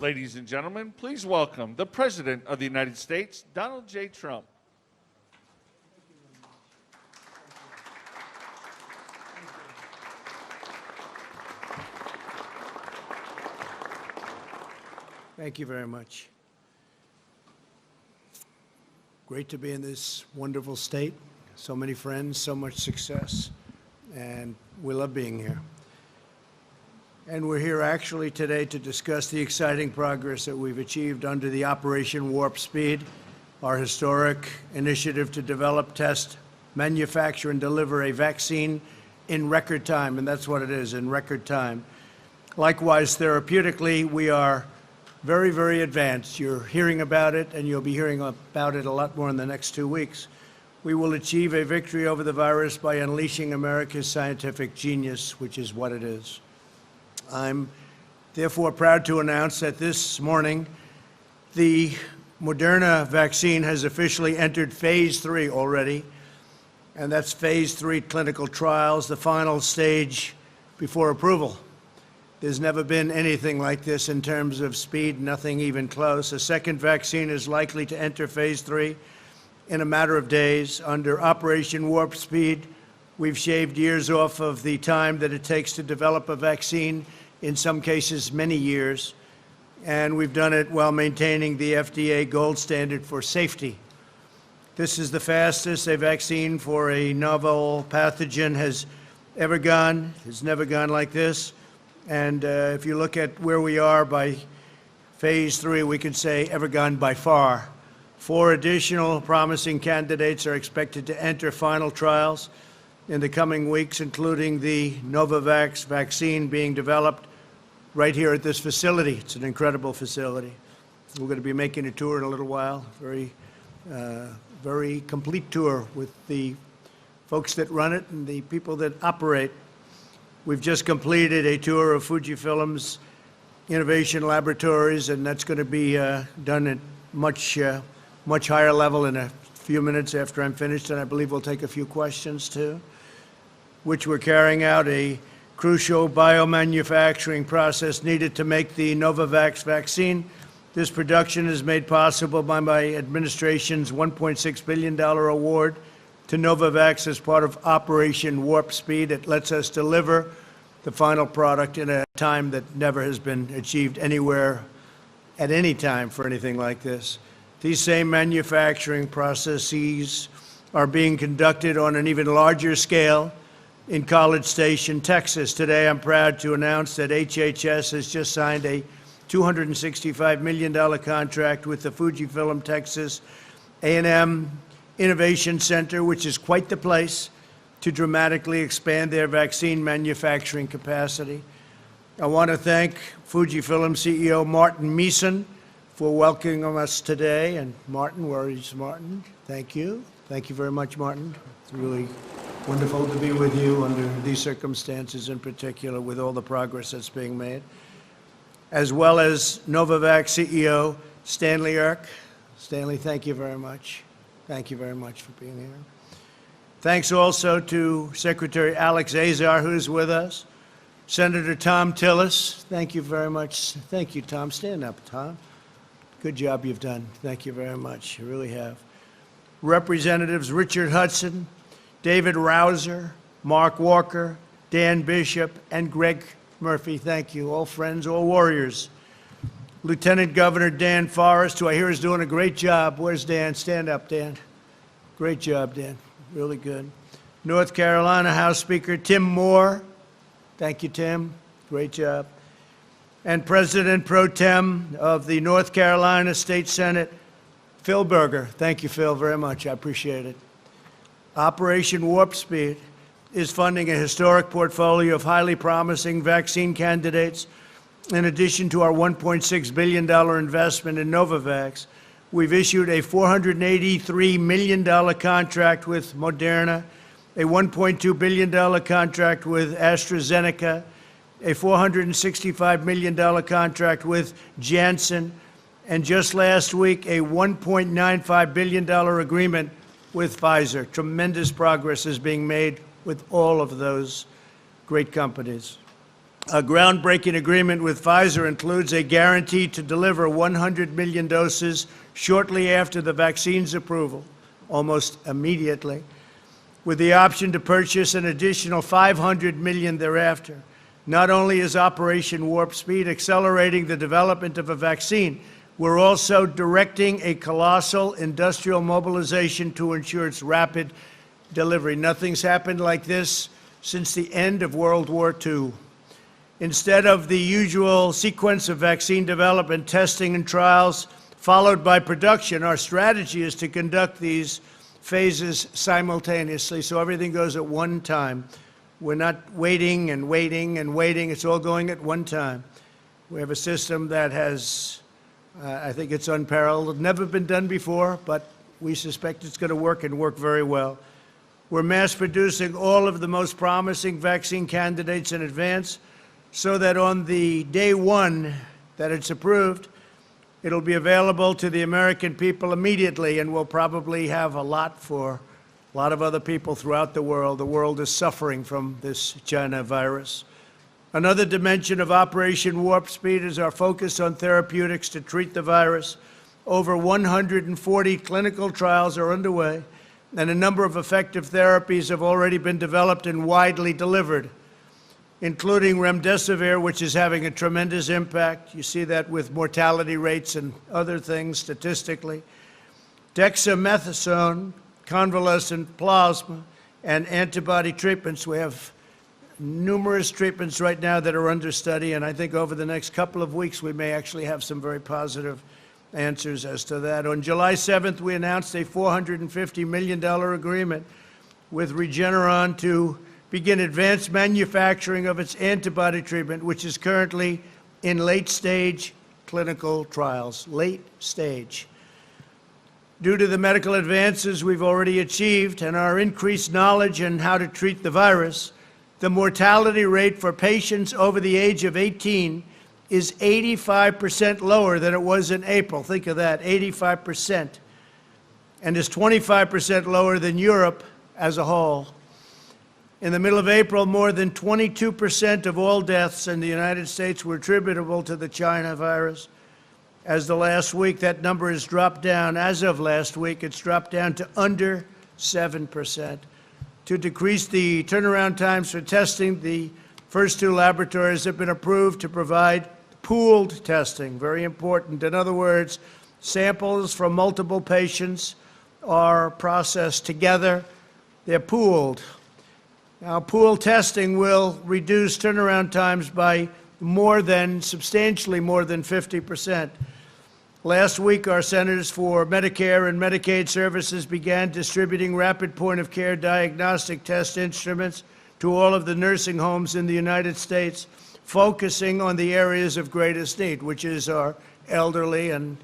Ladies and gentlemen, please welcome the President of the United States, Donald J. Trump. Thank you very much. Great to be in this wonderful state. So many friends, so much success, and we love being here. And we're here actually today to discuss the exciting progress that we've achieved under the Operation Warp Speed, our historic initiative to develop, test, manufacture, and deliver a vaccine in record time, and that's what it is, in record time. Likewise, therapeutically, we are very, very advanced. You're hearing about it, and you'll be hearing about it a lot more in the next 2 weeks. We will achieve a victory over the virus by unleashing America's scientific genius, which is what it is. I'm therefore proud to announce that this morning, the Moderna vaccine has officially entered phase 3 already, and that's phase 3 clinical trials, the final stage before approval. There's never been anything like this in terms of speed, nothing even close. A second vaccine is likely to enter phase 3 in a matter of days. Under Operation Warp Speed, we've shaved years off of the time that it takes to develop a vaccine, in some cases many years, and we've done it while maintaining the FDA gold standard for safety. This is the fastest a vaccine for a novel pathogen has ever gone. It's never gone like this. And if you look at where we are by phase 3, we can say ever gone by far. 4 additional promising candidates are expected to enter final trials in the coming weeks, including the Novavax vaccine being developed right here at this facility. It's an incredible facility. We're going to be making a tour in a little while, very complete tour with the folks that run it and the people that operate. We've just completed a tour of Fujifilm's innovation laboratories, and that's going to be done at much higher level in a few minutes after I'm finished, and I believe we'll take a few questions too, which we're carrying out a crucial biomanufacturing process needed to make the Novavax vaccine. This production is made possible by my administration's $1.6 billion award to Novavax as part of Operation Warp Speed. It lets us deliver the final product in a time that never has been achieved anywhere at any time for anything like this. These same manufacturing processes are being conducted on an even larger scale in College Station, Texas. Today, I'm proud to announce that HHS has just signed a $265 million contract with the Fujifilm Texas A&M Innovation Center, which is quite the place, to dramatically expand their vaccine manufacturing capacity. I want to thank Fujifilm CEO Martin Meeson for welcoming us today. And Martin, where is Martin? Thank you. Thank you very much, Martin. It's really wonderful to be with you under these circumstances, in particular, with all the progress that's being made. As well as Novavax CEO Stanley Erck. Stanley, thank you very much. Thank you very much for being here. Thanks also to Secretary Alex Azar, who's with us. Senator Tom Tillis, thank you very much. Thank you, Tom. Stand up, Tom. Good job you've done. Thank you very much. You really have. Representatives Richard Hudson, David Rouser, Mark Walker, Dan Bishop, and Greg Murphy. Thank you. All friends, all warriors. Lieutenant Governor Dan Forrest, who I hear is doing a great job. Where's Dan? Stand up, Dan. Great job, Dan. Really good. North Carolina House Speaker Tim Moore. Thank you, Tim. Great job. And President Pro Tem of the North Carolina State Senate, Phil Berger. Thank you, Phil, very much. I appreciate it. Operation Warp Speed is funding a historic portfolio of highly promising vaccine candidates. In addition to our $1.6 billion investment in Novavax, we've issued a $483 million contract with Moderna, a $1.2 billion contract with AstraZeneca, a $465 million contract with Janssen, and just last week, a $1.95 billion agreement with Pfizer. Tremendous progress is being made with all of those great companies. A groundbreaking agreement with Pfizer includes a guarantee to deliver 100 million doses shortly after the vaccine's approval, almost immediately, with the option to purchase an additional 500 million thereafter. Not only is Operation Warp Speed accelerating the development of a vaccine, we're also directing a colossal industrial mobilization to ensure its rapid delivery. Nothing's happened like this since the end of World War II. Instead of the usual sequence of vaccine development, testing, and trials, followed by production, our strategy is to conduct these phases simultaneously, so everything goes at one time. We're not waiting and waiting and waiting. It's all going at one time. We have a system that has, I think it's unparalleled, never been done before, but we suspect it's going to work and work very well. We're mass producing all of the most promising vaccine candidates in advance so that on the day one that it's approved, it'll be available to the American people immediately, and we'll probably have a lot for a lot of other people throughout the world. The world is suffering from this China virus. Another dimension of Operation Warp Speed is our focus on therapeutics to treat the virus. Over 140 clinical trials are underway, and a number of effective therapies have already been developed and widely delivered, including remdesivir, which is having a tremendous impact. You see that with mortality rates and other things statistically. Dexamethasone, convalescent plasma, and antibody treatments. We have numerous treatments right now that are under study, and I think over the next couple of weeks we may actually have some very positive answers as to that. On July 7th, we announced a $450 million agreement with Regeneron to begin advanced manufacturing of its antibody treatment, which is currently in late-stage clinical trials. Late stage. Due to the medical advances we've already achieved and our increased knowledge in how to treat the virus, the mortality rate for patients over the age of 18 is 85% lower than it was in April. Think of that, 85%. And is 25% lower than Europe as a whole. In the middle of April, more than 22% of all deaths in the United States were attributable to the China virus. As the last week, that number has dropped down. As of last week, it's dropped down to under 7%. To decrease the turnaround times for testing, the first two laboratories have been approved to provide pooled testing, very important. In other words, samples from multiple patients are processed together. They're pooled. Now, pool testing will reduce turnaround times by substantially more than 50%. Last week, our Centers for Medicare and Medicaid Services began distributing rapid point-of-care diagnostic test instruments to all of the nursing homes in the United States, focusing on the areas of greatest need, which is our elderly and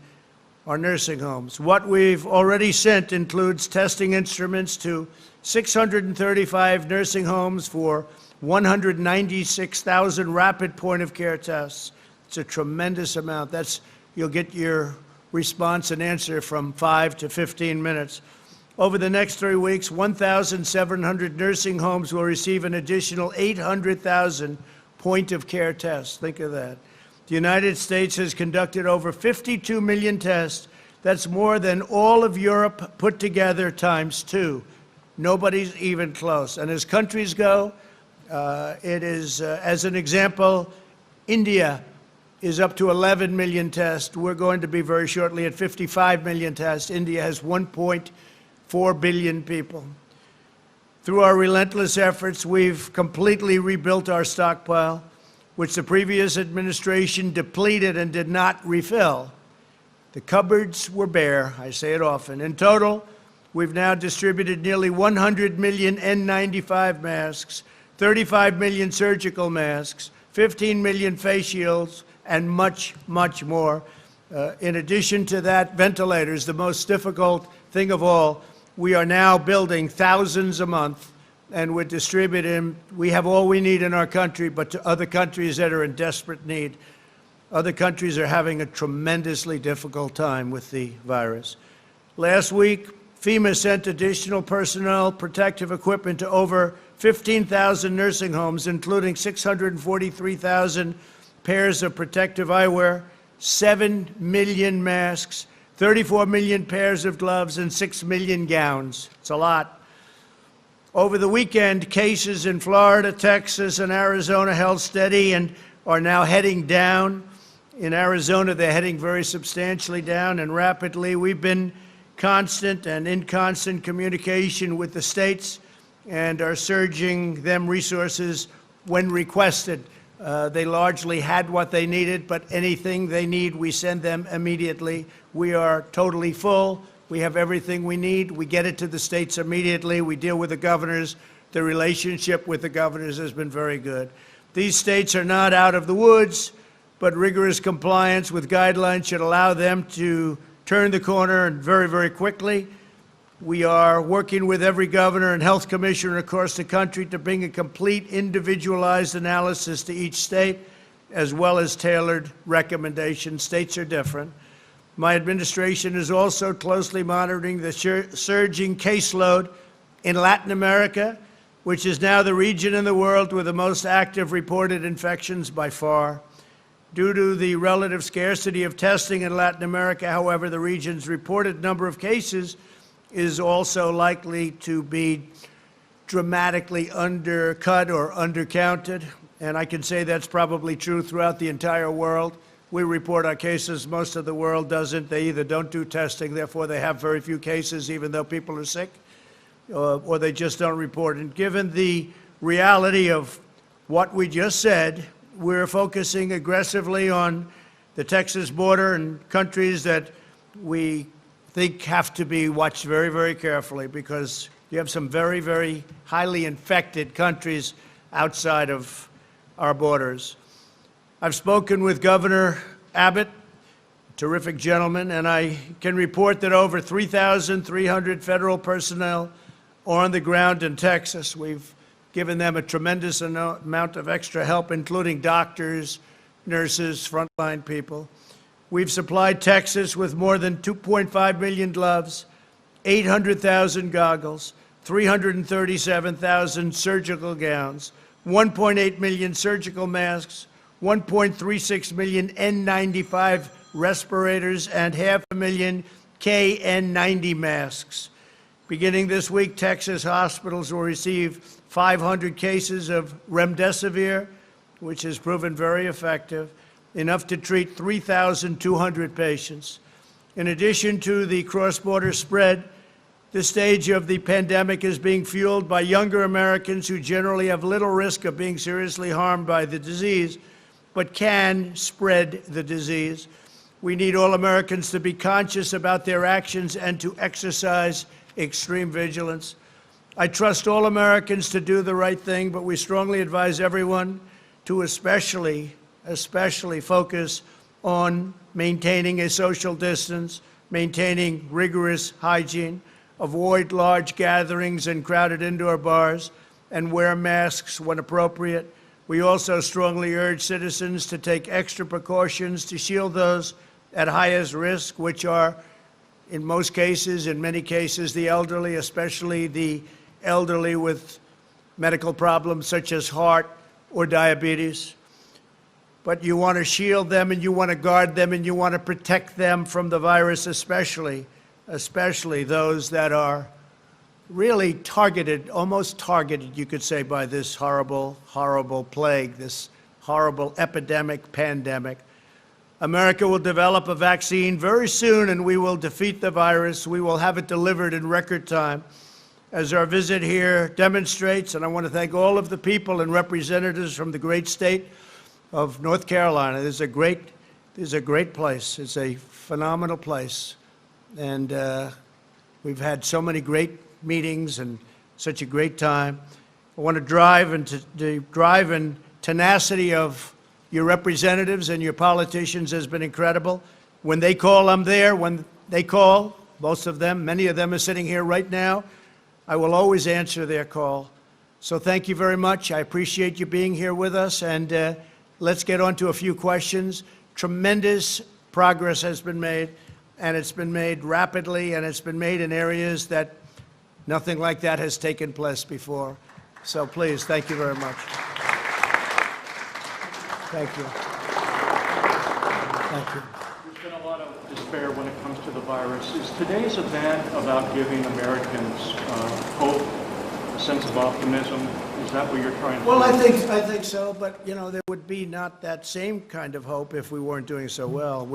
our nursing homes. What we've already sent includes testing instruments to 635 nursing homes for 196,000 rapid point-of-care tests. It's a tremendous amount. You'll get your response and answer from 5 to 15 minutes. Over the next 3 weeks, 1,700 nursing homes will receive an additional 800,000 point-of-care tests. Think of that. The United States has conducted over 52 million tests. That's more than all of Europe put together times 2. Nobody's even close. And as countries go, as an example, India is up to 11 million tests. We're going to be very shortly at 55 million tests. India has 1.4 billion people. Through our relentless efforts, we've completely rebuilt our stockpile, which the previous administration depleted and did not refill. The cupboards were bare, I say it often. In total, we've now distributed nearly 100 million N95 masks, 35 million surgical masks, 15 million face shields, and much, much more. In addition to that, ventilators, the most difficult thing of all. We are now building thousands a month, and we're distributing. We have all we need in our country, but to other countries that are in desperate need. Other countries are having a tremendously difficult time with the virus. Last week, FEMA sent additional personnel, protective equipment to over 15,000 nursing homes, including 643,000 pairs of protective eyewear, 7 million masks, 34 million pairs of gloves, and 6 million gowns. It's a lot. Over the weekend, cases in Florida, Texas, and Arizona held steady and are now heading down. In Arizona, they're heading very substantially down and rapidly. We've been constant and in constant communication with the states and are surging them resources when requested. They largely had what they needed, but anything they need, we send them immediately. We are totally full. We have everything we need. We get it to the states immediately. We deal with the governors. The relationship with the governors has been very good. These states are not out of the woods, but rigorous compliance with guidelines should allow them to turn the corner and very, very quickly. We are working with every governor and health commissioner across the country to bring a complete individualized analysis to each state, as well as tailored recommendations. States are different. My administration is also closely monitoring the surging caseload in Latin America, which is now the region in the world with the most active reported infections by far. Due to the relative scarcity of testing in Latin America, however, the region's reported number of cases is also likely to be dramatically undercut or undercounted. And I can say that's probably true throughout the entire world. We report our cases. Most of the world doesn't. They either don't do testing, therefore they have very few cases, even though people are sick, or they just don't report. And given the reality of what we just said, we're focusing aggressively on the Texas border and countries that we think have to be watched very, very carefully, because you have some very, very highly infected countries outside of our borders. I've spoken with Governor Abbott, terrific gentleman, and I can report that over 3,300 federal personnel are on the ground in Texas. We've given them a tremendous amount of extra help, including doctors, nurses, frontline people. We've supplied Texas with more than 2.5 million gloves, 800,000 goggles, 337,000 surgical gowns, 1.8 million surgical masks, 1.36 million N95 respirators, and 500,000 KN90 masks. Beginning this week, Texas hospitals will receive 500 cases of remdesivir, which has proven very effective, enough to treat 3,200 patients. In addition to the cross-border spread, this stage of the pandemic is being fueled by younger Americans who generally have little risk of being seriously harmed by the disease, but can spread the disease. We need all Americans to be conscious about their actions and to exercise extreme vigilance. I trust all Americans to do the right thing, but we strongly advise everyone to especially focus on maintaining a social distance, maintaining rigorous hygiene, avoid large gatherings and crowded indoor bars, and wear masks when appropriate. We also strongly urge citizens to take extra precautions to shield those at highest risk, which are, in most cases, in many cases, the elderly, especially the elderly with medical problems such as heart or diabetes. But you want to shield them, and you want to guard them, and you want to protect them from the virus, especially those that are really targeted, almost targeted, you could say, by this horrible, horrible plague, this horrible epidemic, pandemic. America will develop a vaccine very soon, and we will defeat the virus. We will have it delivered in record time. As our visit here demonstrates, and I want to thank all of the people and representatives from the great state of North Carolina. This is a great place. It's a phenomenal place. And we've had so many great meetings and such a great time. I want to drive, and the drive and tenacity of your representatives and your politicians has been incredible. When they call, I'm there. When they call, most of them, many of them are sitting here right now, I will always answer their call. So thank you very much. I appreciate you being here with us, and let's get on to a few questions. Tremendous progress has been made, and it's been made rapidly, and it's been made in areas that nothing like that has taken place before. So please, thank you very much. Thank you. Thank you. There's been a lot of despair when it comes to the virus. Is today's event about giving Americans hope, a sense of optimism? Is that what you're trying to do? Well, I think so, but, you know, there would be not that same kind of hope if we weren't doing so well.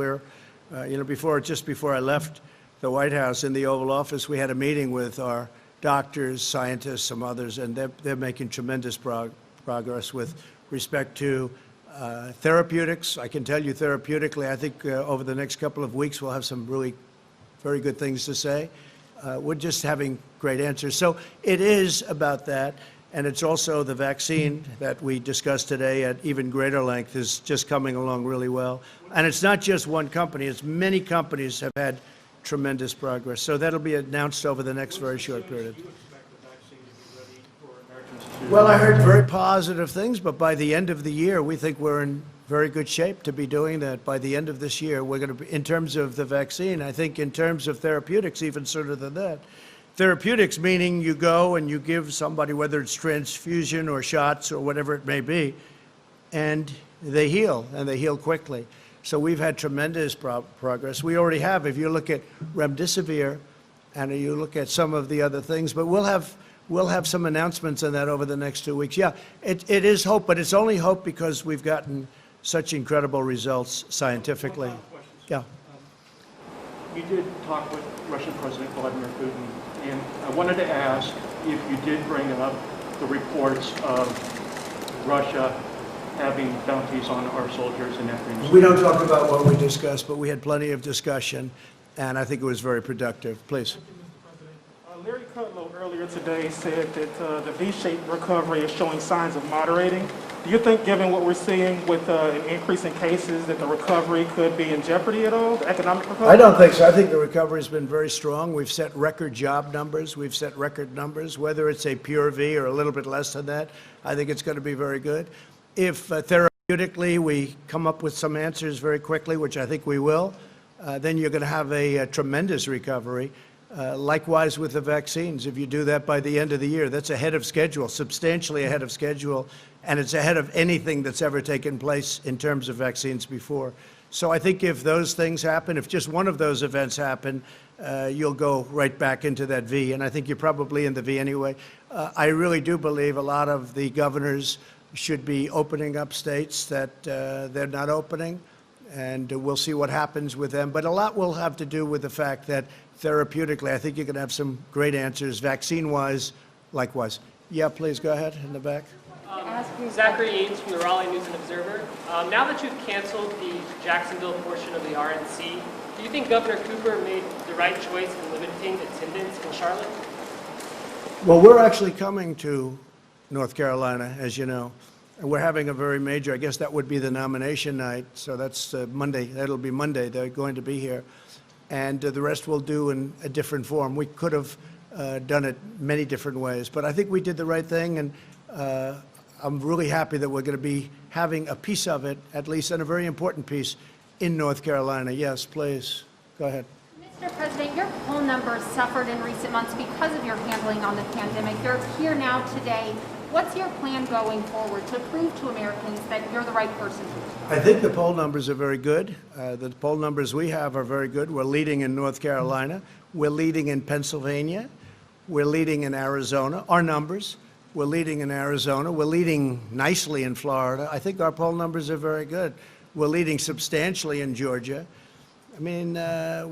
You know, just before I left the White House in the Oval Office, we had a meeting with our doctors, scientists, some others, and they're making tremendous progress with respect to therapeutics. I can tell you therapeutically, I think over the next couple of weeks, we'll have some really very good things to say. We're just having great answers. So it is about that. And it's also the vaccine that we discussed today at even greater length is just coming along really well. And it's not just one company. It's many companies have had tremendous progress. So that'll be announced over the next very short period. Well, I heard very positive things, but by the end of the year, we think we're in very good shape to be doing that. By the end of this year, we're going to be, in terms of the vaccine, I think in terms of therapeutics, even sooner than that. Therapeutics meaning you go and you give somebody, whether it's transfusion or shots or whatever it may be, and they heal, and they heal quickly. So we've had tremendous progress. We already have, if you look at remdesivir and you look at some of the other things, but we'll have some announcements on that over the next 2 weeks. Yeah, it is hope, but it's only hope because we've gotten such incredible results scientifically. Yeah. You did talk with Russian President Vladimir Putin, and I wanted to ask if you did bring up the reports of Russia having bounties on our soldiers in Afghanistan. We don't talk about what we discussed, but we had plenty of discussion, and I think it was very productive. Please. Larry Kudlow earlier today said that the V-shaped recovery is showing signs of moderating. Do you think, given what we're seeing with an increase in cases, that the recovery could be in jeopardy at all, the economic recovery? I don't think so. I think the recovery has been very strong. We've set record job numbers. We've set record numbers. Whether it's a pure V or a little bit less than that, I think it's going to be very good. If therapeutically we come up with some answers very quickly, which I think we will, then you're going to have a tremendous recovery. Likewise with the vaccines, if you do that by the end of the year, that's ahead of schedule, substantially ahead of schedule, and it's ahead of anything that's ever taken place in terms of vaccines before. So I think if those things happen, if just one of those events happen, you'll go right back into that V, and I think you're probably in the V anyway. I really do believe a lot of the governors should be opening up states that they're not opening, and we'll see what happens with them. But a lot will have to do with the fact that therapeutically, I think you can have some great answers. Vaccine-wise, likewise. Yeah, please go ahead in the back. Zachary Yates from the Raleigh News and Observer. Now that you've canceled the Jacksonville portion of the RNC, do you think Governor Cooper made the right choice in limiting attendance in Charlotte? Well, we're actually coming to North Carolina, as you know. And we're having a very major, I guess that would be the nomination night. So that's Monday. That'll be Monday. They're going to be here. And the rest we'll do in a different form. We could have done it many different ways. But I think we did the right thing. And I'm really happy that we're going to be having a piece of it, at least, and a very important piece, in North Carolina. Yes, please. Go ahead. Mr. President, your poll numbers suffered in recent months because of your handling on the pandemic. They're here now today. What's your plan going forward to prove to Americans that you're the right person? I think the poll numbers are very good. The poll numbers we have are very good. We're leading in North Carolina. We're leading in Pennsylvania. We're leading in Arizona. Our numbers. We're leading in Arizona. We're leading nicely in Florida. I think our poll numbers are very good. We're leading substantially in Georgia. I mean,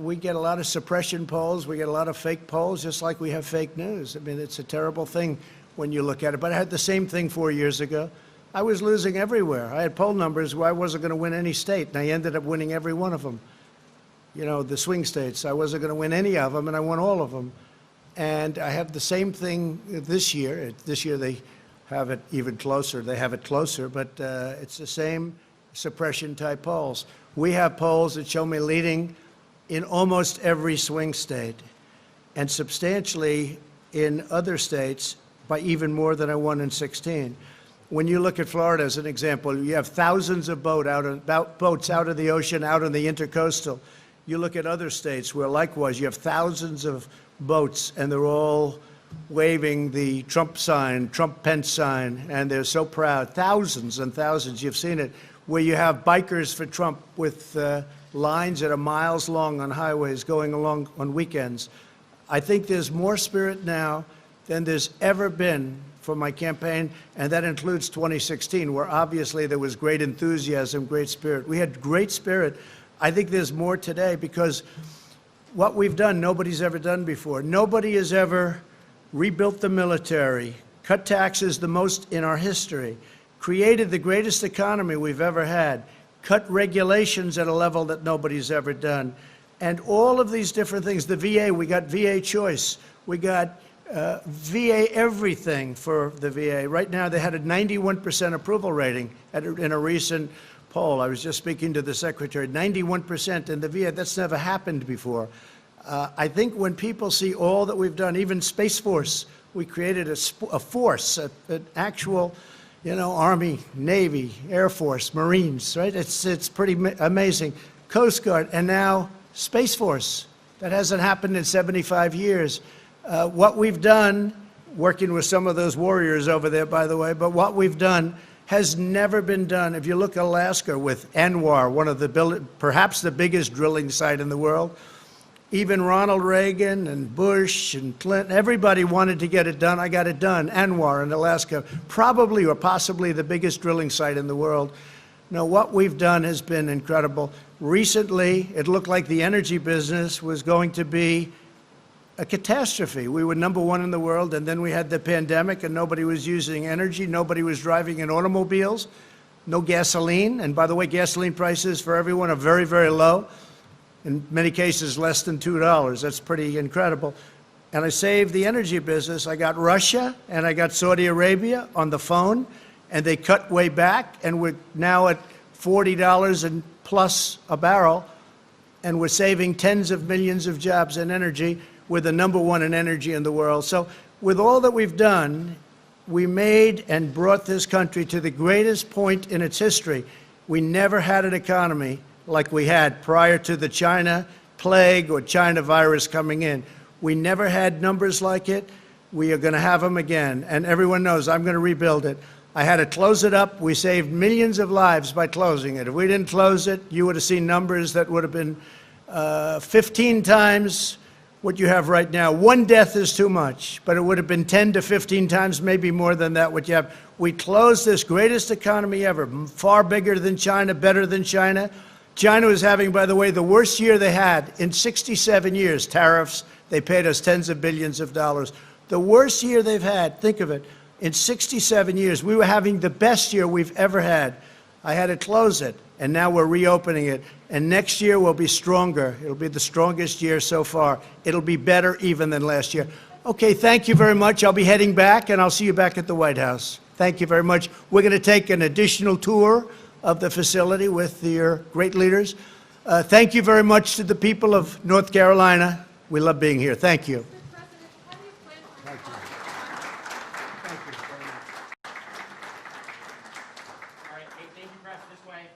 we get a lot of suppression polls. We get a lot of fake polls, just like we have fake news. I mean, it's a terrible thing when you look at it. But I had the same thing 4 years ago. I was losing everywhere. I had poll numbers where I wasn't going to win any state, and I ended up winning every one of them. You know, the swing states. I wasn't going to win any of them, and I won all of them. And I have the same thing this year. This year they have it even closer. They have it closer, but it's the same suppression-type polls. We have polls that show me leading in almost every swing state, and substantially in other states by even more than I won in 16. When you look at Florida as an example, you have thousands of boats out of the ocean, out on the intercoastal. You look at other states where likewise you have thousands of boats, and they're all waving the Trump sign, Trump-Pence sign, and they're so proud. Thousands and thousands, you've seen it, where you have bikers for Trump with lines that are miles long on highways going along on weekends. I think there's more spirit now than there's ever been for my campaign, and that includes 2016, where obviously there was great enthusiasm, great spirit. We had great spirit. I think there's more today because what we've done, nobody's ever done before. Nobody has ever rebuilt the military, cut taxes the most in our history, created the greatest economy we've ever had, cut regulations at a level that nobody's ever done. And all of these different things, the VA, we got VA choice, we got VA everything for the VA. Right now they had a 91% approval rating in a recent poll. I was just speaking to the secretary, 91% in the VA. That's never happened before. I think when people see all that we've done, even Space Force, we created a force, an actual, Army, Navy, Air Force, Marines, right? It's pretty amazing. Coast Guard, and now Space Force. That hasn't happened in 75 years. What we've done, working with some of those warriors over there, by the way, but what we've done has never been done. If you look at Alaska with Anwar, one of perhaps the biggest drilling site in the world, even Ronald Reagan and Bush and Clinton, everybody wanted to get it done. I got it done. Anwar in Alaska, probably or possibly the biggest drilling site in the world. No, what we've done has been incredible. Recently, it looked like the energy business was going to be a catastrophe. We were #1 in the world, and then we had the pandemic, and nobody was using energy. Nobody was driving in automobiles. No gasoline. And by the way, gasoline prices for everyone are very, very low. In many cases, less than $2. That's pretty incredible. And I saved the energy business. I got Russia and I got Saudi Arabia on the phone, and they cut way back, and we're now at $40 and plus a barrel, and we're saving tens of millions of jobs in energy. We're the #1 in energy in the world. So with all that we've done, we made and brought this country to the greatest point in its history. We never had an economy like we had prior to the China plague or China virus coming in. We never had numbers like it. We are going to have them again. And everyone knows I'm going to rebuild it. I had to close it up. We saved millions of lives by closing it. If we didn't close it, you would have seen numbers that would have been 15 times what you have right now. One death is too much, but it would have been 10 to 15 times, maybe more than that, what you have. We closed this greatest economy ever, far bigger than China, better than China. China was having, by the way, the worst year they had in 67 years. Tariffs, they paid us tens of billions of dollars. The worst year they've had, think of it, in 67 years. We were having the best year we've ever had. I had to close it, and now we're reopening it. And next year will be stronger. It'll be the strongest year so far. It'll be better even than last year. Okay, thank you very much. I'll be heading back, and I'll see you back at the White House. Thank you very much. We're going to take an additional tour of the facility with your great leaders. Thank you very much to the people of North Carolina. We love being here. Thank you. All right, thank you, press, this way.